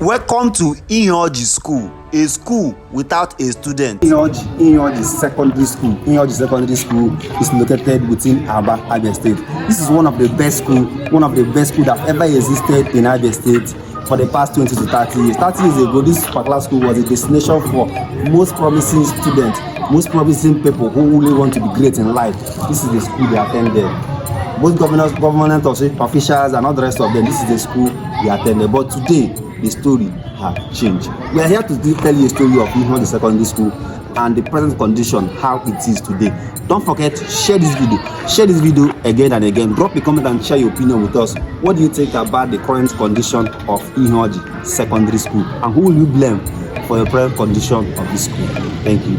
Welcome to Iheoji School, a school without a student. Iheoji Secondary School. Iheoji Secondary School is located within Aba, Abia State. This is one of the best schools that ever existed in Abia State for the past 20 to 30 years. 30 years ago, this particular school was a destination for most promising students, most promising people who really want to be great in life. This is the school they attended. Both government officials and all the rest of them, this is the school they attended. But today, the story has changed. We are here to tell you a story of Iheoji Secondary School and the present condition, how it is today. Don't forget, share this video again and again. Drop a comment and share your opinion with us. What do you think about the current condition of Iheoji Secondary School, and who will you blame for the present condition of this school? Thank you.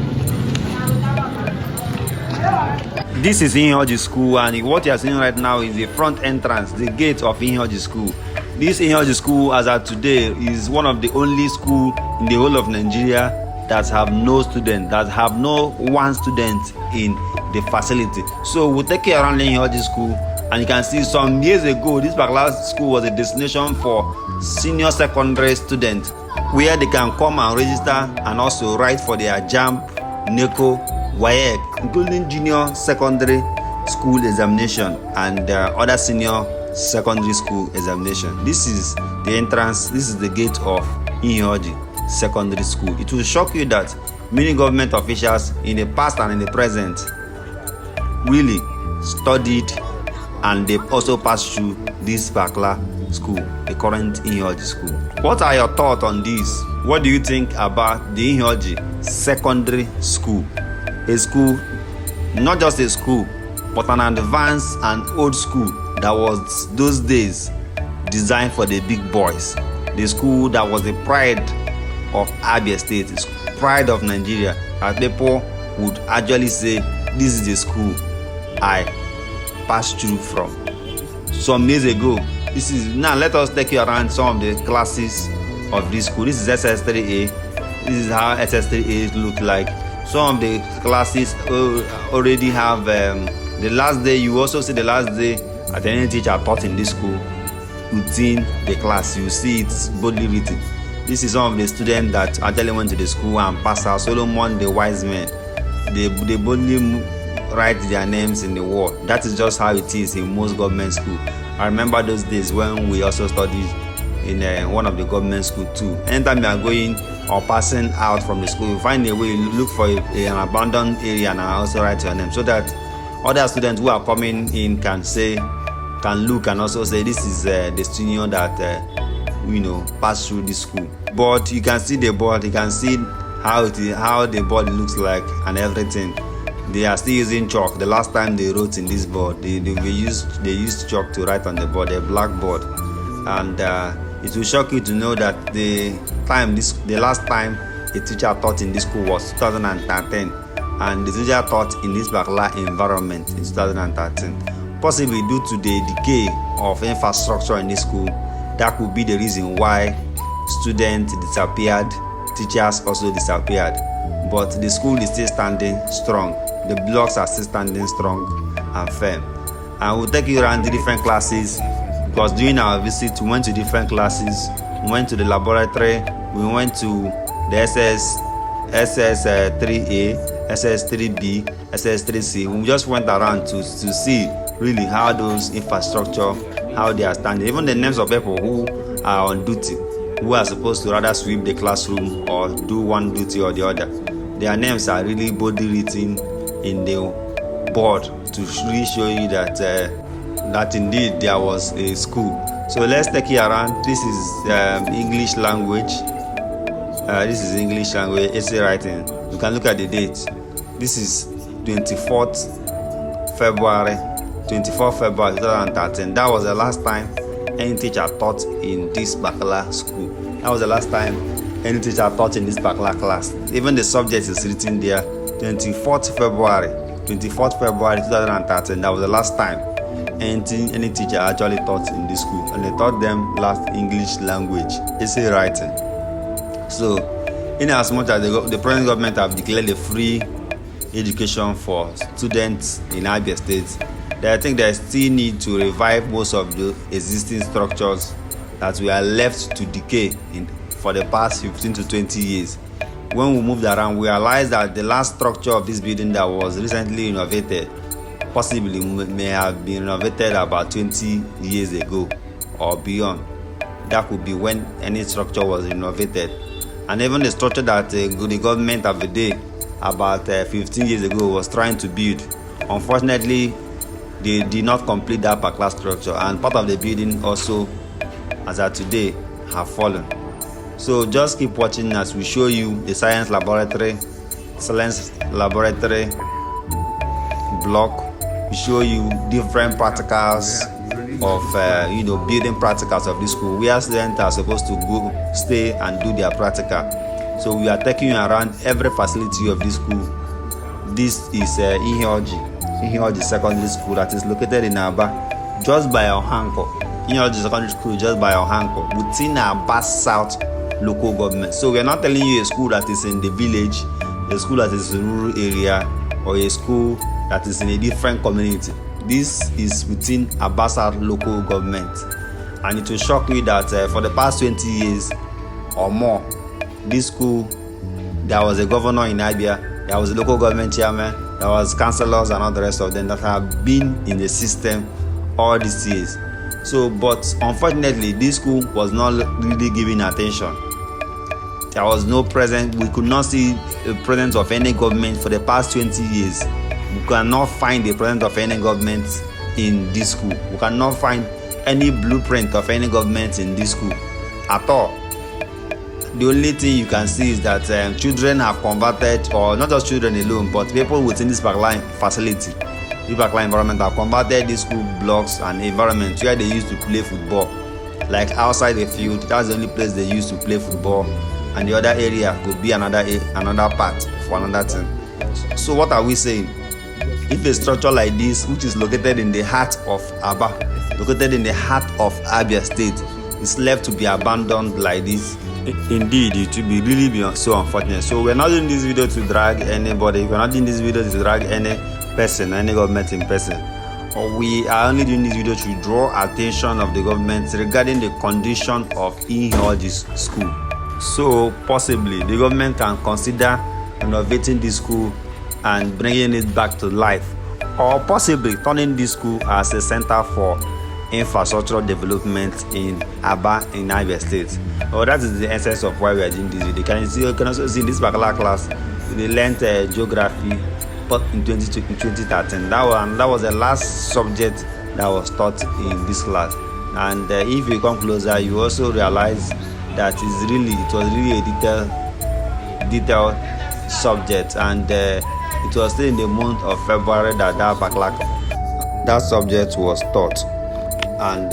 This is Iheoji School, and what you are seeing right now is the front entrance, the gate of Iheoji School. This Iheoji School, as of today, is one of the only schools in the whole of Nigeria that have no student, that have no one student in the facility. So we'll take you around Iheoji School, and you can see some years ago, this particular school was a destination for senior secondary students, where they can come and register and also write for their JAMB, NECO, WAEC, including junior secondary school examination and other senior secondary school examination. This is the entrance, this is the gate of Iheoji Secondary School. It will shock you that many government officials in the past and in the present really studied, and they also passed through this particular school, the current Iheoji School. What are your thoughts on this? What do you think about the Iheoji Secondary School? A school, not just a school, but an advanced and old school that was those days designed for the big boys. The school that was the pride of Abia State, the pride of Nigeria. And people would actually say, this is the school I passed through from some years ago. This is now. Let us take you around some of the classes of this school. This is SS3A. This is how SS3A look like. Some of the classes already have the last day. You also see the last day that any teacher taught in this school within the class. You see it's boldly written. This is some of the students that actually went to the school and passed out. Solomon the wise man. They boldly write their names in the wall. That is just how it is in most government schools. I remember those days when we also studied in one of the government schools too. Anytime you are going or passing out from the school, you find a way, look for an abandoned area and also write your name, so that other students who are coming in can look and also say, this is the senior that passed through this school. But you can see the board, you can see how the board looks like and everything. They are still using chalk. The last time they wrote in this board, they used chalk to write on the board, a blackboard. And it will shock you to know that the last time a teacher taught in this school was 2013, and the teacher taught in this particular environment in 2013. Possibly due to the decay of infrastructure in this school, that could be the reason why students disappeared, teachers also disappeared. But the school is still standing strong. The blocks are still standing strong and firm. And we'll take you around the different classes, because during our visit we went to different classes. We went to the laboratory, we went to the SS3A, SS3B, SS3C. We just went around to see really how those infrastructure, how they are standing. Even the names of people who are on duty, who are supposed to rather sweep the classroom or do one duty or the other, their names are really boldly written in the board to really show you that that indeed there was a school. So let's take you around. This is English language. This is English language essay writing. You can look at the date. This is 24th February 2013. That was the last time any teacher taught in this particular school. That was the last time any teacher taught in this particular class. Even the subject is written there, 24th February 2013. That was the last time any teacher actually taught in this school, and they taught them last English language essay writing. So in as much as the present government have declared a free education for students in Abia State, I think there still need to revive most of the existing structures that were left to decay for the past 15 to 20 years. When we moved around, we realized that the last structure of this building that was recently renovated possibly may have been renovated about 20 years ago or beyond. That could be when any structure was renovated. And even the structure that the government of the day about 15 years ago was trying to build, unfortunately they did not complete that particular structure, and part of the building also, as of today, have fallen. So just keep watching as we show you the science laboratory block. We show you different practicals of building practicals of this school, where students are supposed to go stay and do their practical. So we are taking you around every facility of this school. This is Iheoji Secondary School that is located in Aba, just by Ohanko. Iheoji Secondary School just by Ohanko, within Aba South local government. So we are not telling you a school that is in the village, a school that is in a rural area, or a school that is in a different community. This is within Aba South local government, and it will shock you that for the past 20 years or more, this school, there was a governor in Abia, there was a local government chairman, there was councillors and all the rest of them that have been in the system all these years. So, but unfortunately, this school was not really given attention. There was no presence. We could not see the presence of any government for the past 20 years. We cannot find the presence of any government in this school. We cannot find any blueprint of any government in this school at all. The only thing you can see is that children have converted, or not just children alone, but people within this particular facility, this particular environment, have converted these school blocks and environment where they used to play football. Like outside the field, that's the only place they used to play football, and the other area could be another part for another thing. So what are we saying? If a structure like this, which is located in the heart of Aba, located in the heart of Abia State, is left to be abandoned like this, indeed it will be so unfortunate. So we're not doing this video to drag anybody. We're not doing this video to drag any person, any government in person. Or we are only doing this video to draw attention of the government regarding the condition of Iheoji's school. So possibly the government can consider renovating this school and bringing it back to life, or possibly turning this school as a center for infrastructural development in Aba in Abia State. That is the essence of why we are doing this video. You can also see in this particular class they learned geography in 2013. That was the last subject that was taught in this class. And if you come closer, you also realize that it was really a detailed subject, and it was still in the month of February that subject was taught. And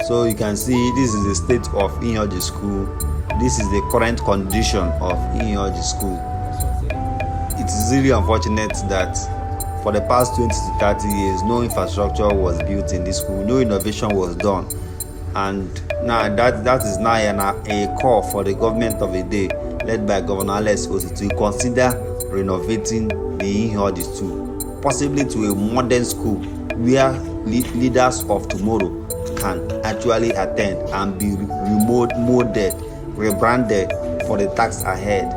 so you can see this is the state of Iheoji school. This is the current condition of Iheoji school. It is really unfortunate that for the past 20 to 30 years, no infrastructure was built in this school, no innovation was done. And now that is now a call for the government of the day, led by Governor Alex Osi, to consider renovating the Iheoji school, possibly to a modern school where leaders of tomorrow can actually attend and be molded, rebranded for the task ahead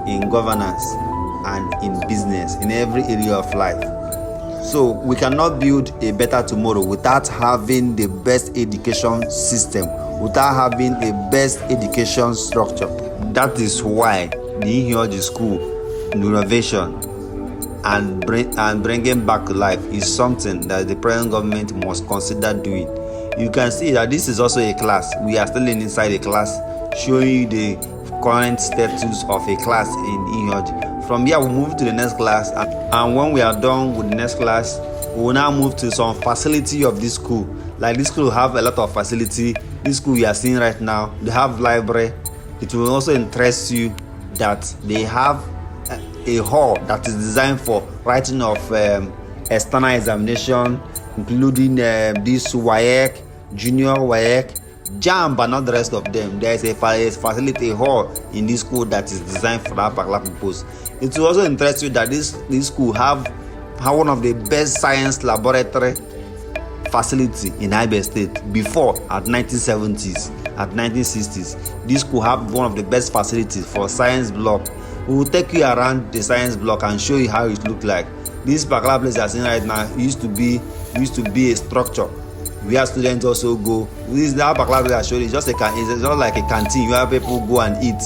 in governance and in business, in every area of life. So we cannot build a better tomorrow without having the best education system, without having a best education structure. That is why the Iheoji school renovation and bringing back to life is something that the present government must consider doing. You can see that this is also a class. We are still inside a class, showing you the current status of a class in Iheoji. From here, we'll move to the next class, and when we are done with the next class, we will now move to some facility of this school. Like this school have a lot of facility. This school we are seeing right now, they have library. It will also interest you that they have a hall that is designed for writing of external examination, including this WAEC, Junior WAEC, JAMB, and all the rest of them. There is a facility hall in this school that is designed for that particular purpose. It will also interest you that this school have one of the best science laboratory facility in Abia State before at 1970s, at 1960s. This school have one of the best facilities for science block. We will take you around the science block and show you how it look like. This particular place that's in right now used to be a structure where students also go. This particular place I showed you, it's just like a canteen where people go and eat.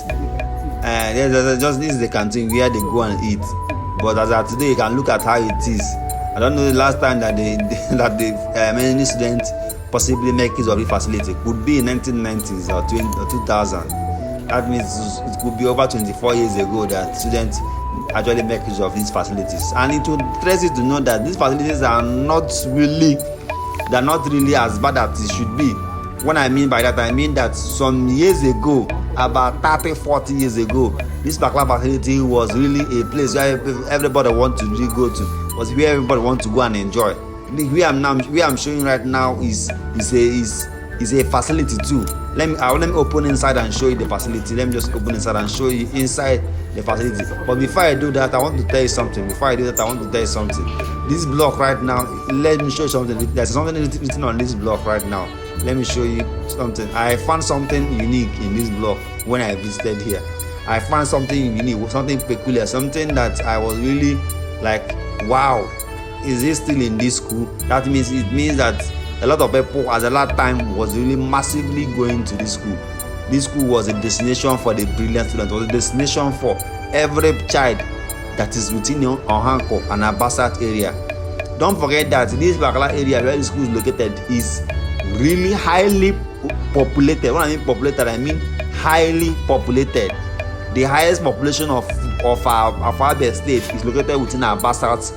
This is the canteen where they go and eat. But as of today, you can look at how it is. I don't know the last time that many students possibly make use of the facility. Could be in 1990s or 2000. That means it could be over 24 years ago that students actually make use of these facilities. And it would interest you to know that these facilities are not really as bad as it should be. What I mean by that, I mean that some years ago, about 30-40 years ago, this particular facility was really a place where everybody want to really go to, was where everybody want to go and enjoy. Where I'm showing right now is a facility too. Let me open inside and show you the facility. Let me just open inside and show you inside the facility. But before I do that, I want to tell you something. This block right now, let me show you something. There's something written on this block right now. Let me show you something. I found something unique in this block when I visited here. I found something unique, something peculiar, something that I was really like, wow, is it still in this school? It means that a lot of people at that time was really massively going to this school. This school was a destination for the brilliant students, was a destination for every child that is within Ohanko and Abasat area. Don't forget that this particular area where the school is located is really highly populated. When I mean populated, I mean highly populated. The highest population of Abia State is located within Abasat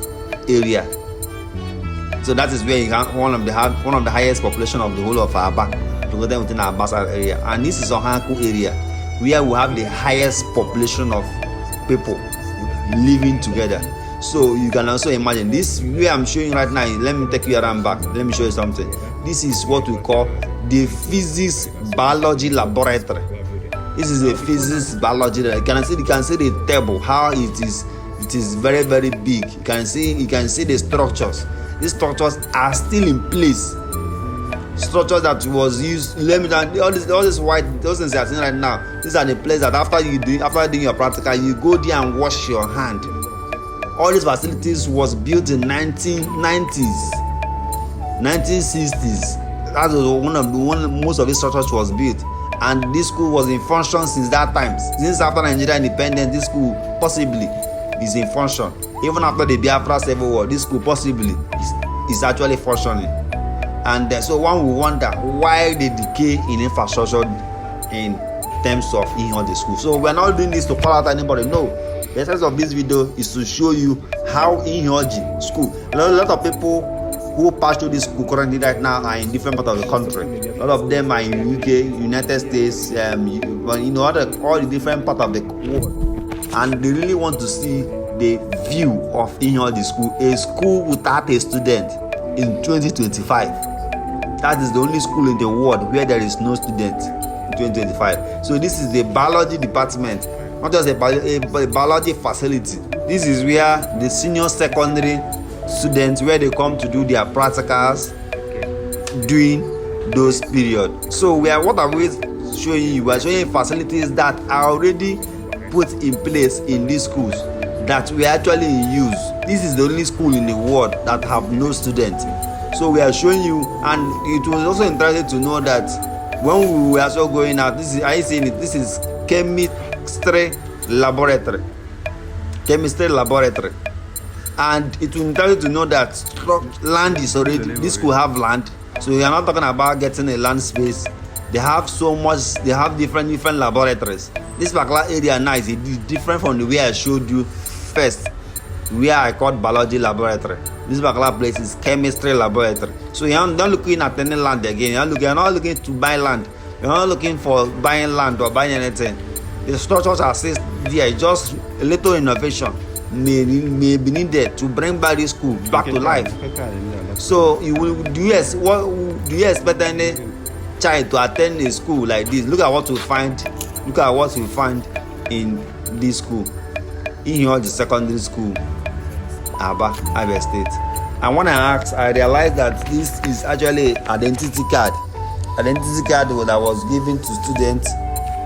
area. So that is where you have one of the highest population of the whole of Aba, located within Abasat area. And this is Ohanku area, where we have the highest population of people living together. So you can also imagine this where I'm showing right now. Let me take you around back. Let me show you something. This is what we call the physics biology laboratory. This is a physics biology. You can see the table, how it is very, very big. You can see the structures. These structures are still in place. Structures that was used. All this white, those things you are seeing right now. These are the places that after doing your practical, you go there and wash your hand. All these facilities was built in 1990s, 1960s. That was when most of these structures was built. And this school was in function since that time. Since after Nigeria independence, this school possibly is in function. Even after the Biafra Civil War, this school possibly is actually functioning. And so one will wonder why the decay in infrastructure in terms of the school. So we're not doing this to call out anybody. No. The essence of this video is to show you how Ihiodi school. A lot of people who pass through this school currently right now are in different parts of the country. A lot of them are in UK, United States, all the different parts of the world, and they really want to see the view of Ihiodi school, a school without a student in 2025. That is the only school in the world where there is no student in 2025. So this is the biology department, not just a biology facility. This is where the senior secondary students, where they come to do their practicals during those periods. So what are we showing you? We are showing facilities that are already put in place in these schools that we actually use. This is the only school in the world that have no students. So we are showing you, and it was also interesting to know that when we were also going out, this is chemistry laboratory. And it will tell you to know that land is already, this school have land. So we are not talking about getting a land space. They have so much, they have different laboratories. This particular area now is different from the way I showed you first, where I called biology laboratory. This particular place is chemistry laboratory. So you're not looking at any land again. You're not looking to buy land. You're not looking for buying land or buying anything. The structures are still there. Just a little innovation may be needed to bring back this school back to life. So do you expect any child to attend a school like this? Look at what we find in this school, in the secondary school, Abia State. And when I asked, I realized that this is actually identity card that was given to students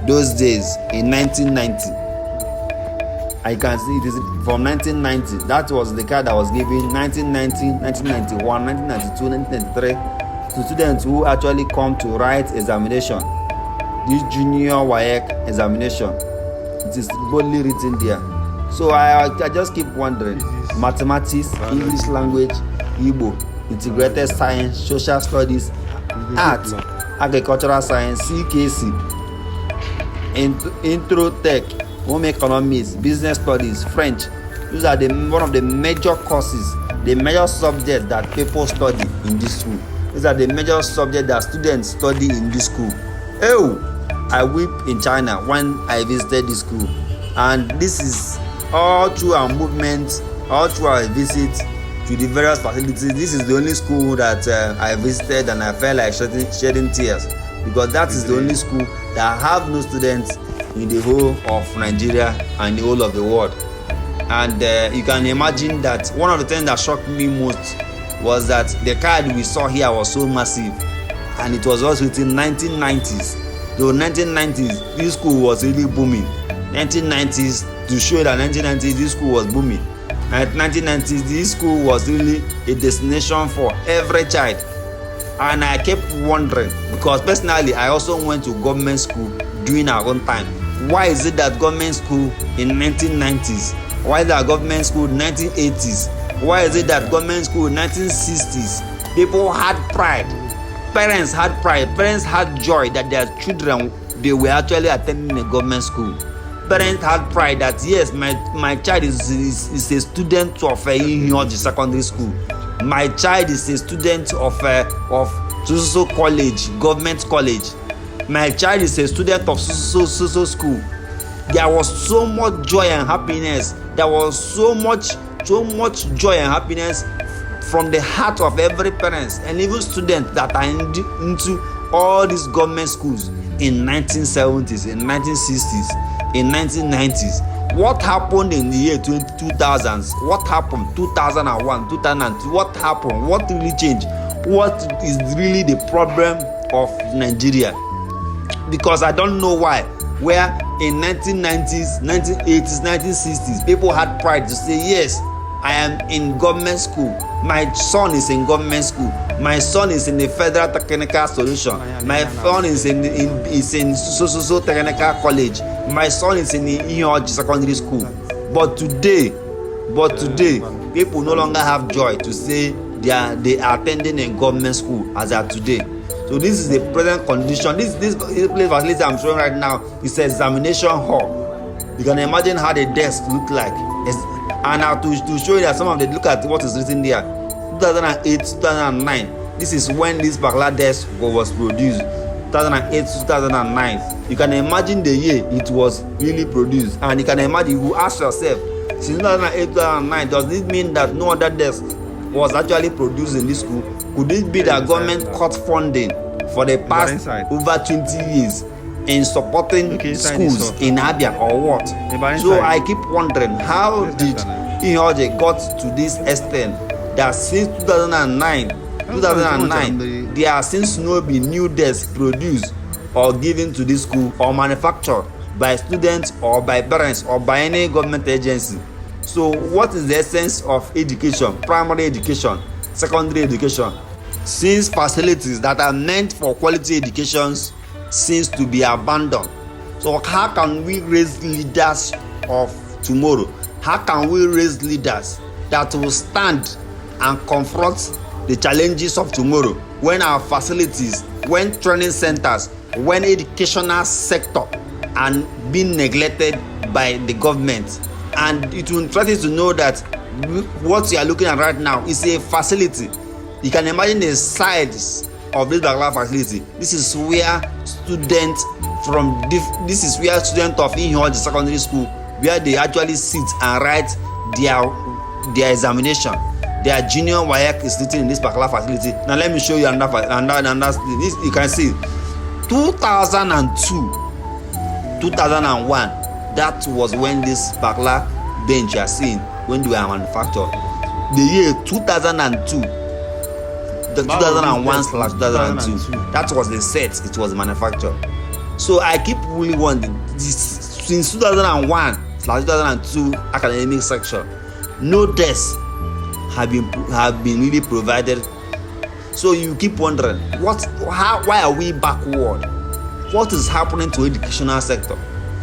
those days in 1990. I can see it is from 1990. That was the card that was given 1990, 1991, 1992, 1993 to students who actually come to write examination. This junior WAEC examination. It is boldly written there. So I just keep wondering, mathematics, English language, Igbo, integrated science, social studies, art, agricultural science, CKC, intro tech, home economics, business studies, French. These are one of the major courses, the major subjects that people study in this school. These are the major subjects that students study in this school. Oh, I weep in China when I visited this school, and this is all through our movements, all through our visits to the various facilities. This is the only school that I visited and I felt like shedding tears, because that is the only school that have no students in the whole of Nigeria and the whole of the world. And you can imagine that one of the things that shocked me most was that the card we saw here was so massive, and it was also written 1990s. So 1990s, this school was really booming. 1990s, to show that 1990s this school was booming. And 1990s, this school was really a destination for every child. And I kept wondering, because personally I also went to government school during our own time. Why is it that government school in 1990s? Why is that government school in 1980s? Why is it that government school in 1960s? People had pride. Parents had pride. Parents had joy that their children, they were actually attending a government school. Parents had pride that yes, my child is a student of a secondary school. My child is a student of so college, government college. My child is a student of so school. There was so much joy and happiness. There was so much joy and happiness from the heart of every parent and even students that are into all these government schools in 1970s, in 1960s, in 1990s. What happened in the year 2000s? What happened 2001, 2002? What happened? What really changed? What is really the problem of Nigeria? Because I don't know why. Where in 1990s, 1980s, 1960s, people had pride to say, yes, I am in government school. My son is in government school. My son is in the Federal Technical Solution. My son is in so technical college. My son is in the Ihoji secondary school. But today, people no longer have joy to say they are attending a government school as of today. So this is the present condition. This place facility I'm showing right now is an examination hall. You can imagine how the desk look like. And now to show you that some of the look at what is written there. 2008, 2009. This is when this particular desk was produced. 2008, 2009. You can imagine the year it was really produced, and you can imagine, you ask yourself, since 2008, 2009, does this mean that no other desk was actually produced in this school? Could it be that government cut funding for the past over 20 years in supporting schools in Abia or what? So I keep wondering, how did Ihoji got to this extent that since 2009 there are since no be new desks produced or given to this school or manufactured by students or by parents or by any government agency. So what is the essence of education? Primary education, secondary education, since facilities that are meant for quality education seems to be abandoned. So how can we raise leaders of tomorrow? How can we raise leaders that will stand and confront the challenges of tomorrow when our facilities, when training centers, when educational sector are being neglected by the government? And it will interest you to know that what you are looking at right now is a facility. You can imagine the size of this particular facility. This is where students of Ihoji secondary school, where they actually sit and write their examination. Their junior WAEC is sitting in this particular facility. Now let me show you another this. You can see 2002, 2001. That was when this particular bench you are seeing, when they were manufactured. the year 2002, the 2001/2002. That was the set it was manufactured. So I keep really wondering, since 2001/2002 academic section, no desks have been really provided. So you keep wondering, why are we backward? What is happening to educational sector?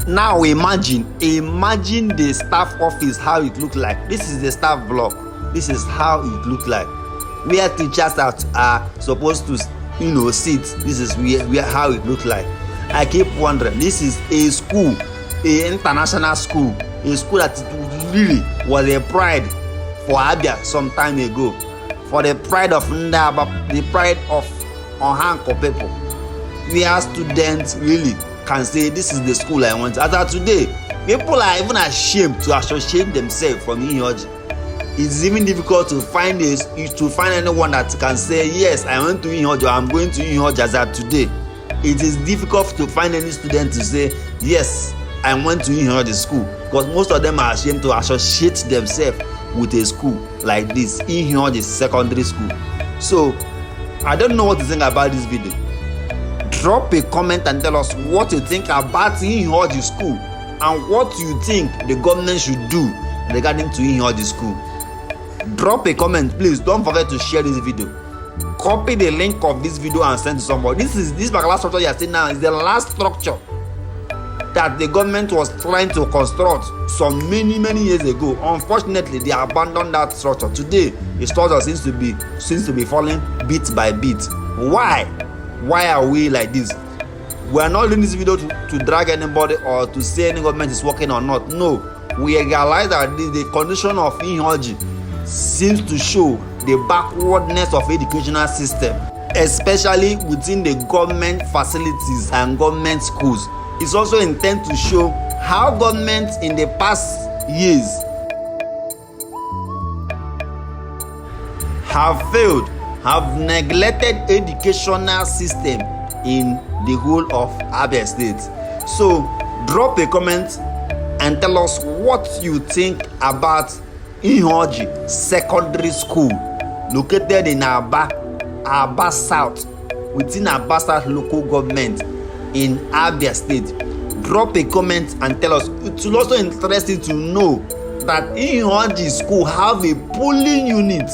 Now imagine the staff office, how it look like. This is the staff block. This is how it look like, where teachers are supposed to sit. This is where how it look like. I keep wondering, this is a school, an international school, a school that really was a pride for Abia some time ago, for the pride of Ndaba, the pride of Ohanko people, where students really can say, this is the school I want. As of today, people are even ashamed to associate themselves from Ihoji. It's even difficult to find anyone that can say, yes, I went to Ihoji, or I'm going to Ihoji as of today. It is difficult to find any student to say, yes, I went to Ihoji school, because most of them are ashamed to associate themselves with a school like this, Ihoji secondary school. So I don't know what to think about this video. Drop a comment and tell us what you think about Ihoji school and what you think the government should do regarding to Ihoji school. Drop a comment, please. Don't forget to share this video. Copy the link of this video and send to somebody. This particular structure you are seeing now is the last structure that the government was trying to construct some many years ago. Unfortunately, they abandoned that structure. Today, the structure seems to be falling bit by bit. Why are we like this? We are not doing this video to drag anybody or to say any government is working or not. No, we realize that the condition of Ihoji seems to show the backwardness of educational system, especially within the government facilities and government schools. It's also intended to show how governments in the past years have failed, have neglected educational system in the whole of Abia State. So drop a comment and tell us what you think about Ihoji Secondary School located in Aba South, within Aba South local government in Abia State. Drop a comment and tell us. It will also interesting to know that Ihoji school have a polling unit.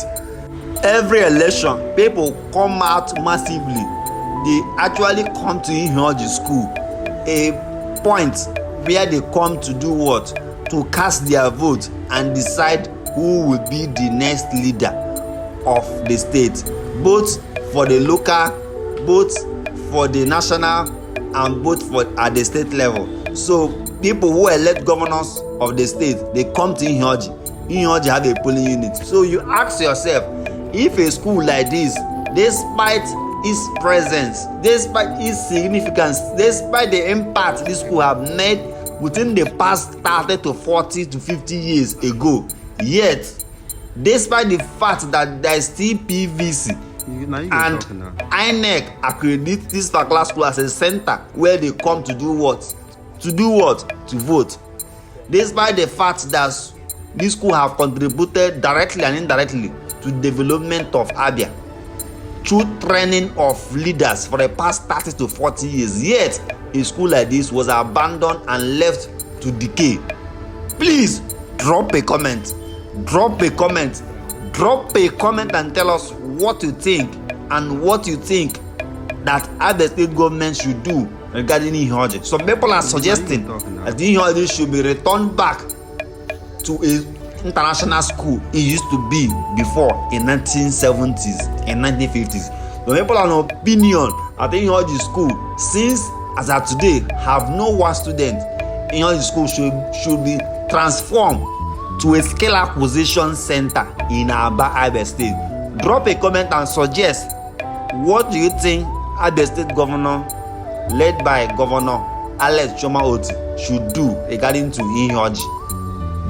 Every election, people come out massively. They actually come to Ihoji school, a point where they come to do what? To cast their vote and decide who will be the next leader of the state, both for the local, both for the national, and both at the state level. So people who elect governors of the state, they come to Ihoji. Ihoji have a polling unit. So you ask yourself, if a school like this, despite its presence, despite its significance, despite the impact this school have made within the past 30 to 40 to 50 years ago, yet despite the fact that there is still PVC and INEC accredit this particular school as a center where they come to do what? To vote. Despite the fact that this school have contributed directly and indirectly to development of Abia through training of leaders for the past 30 to 40 years, yet a school like this was abandoned and left to decay. Please drop a comment and tell us what you think and what you think that Abia State government should do regarding Ihoji. Some people are suggesting that Ihoji should be returned back to a international school it used to be before in 1970s and 1950s. Some people are of opinion that Ihoji school, since as of today have no one student, Ihoji school should be transformed to a skill acquisition center in Abia State. Drop a comment and suggest what do you think Abia State governor, led by Governor Alex Choma Oti, should do regarding to Ihoji.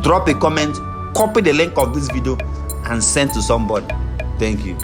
Drop a comment, copy the link of this video and send to somebody. Thank you.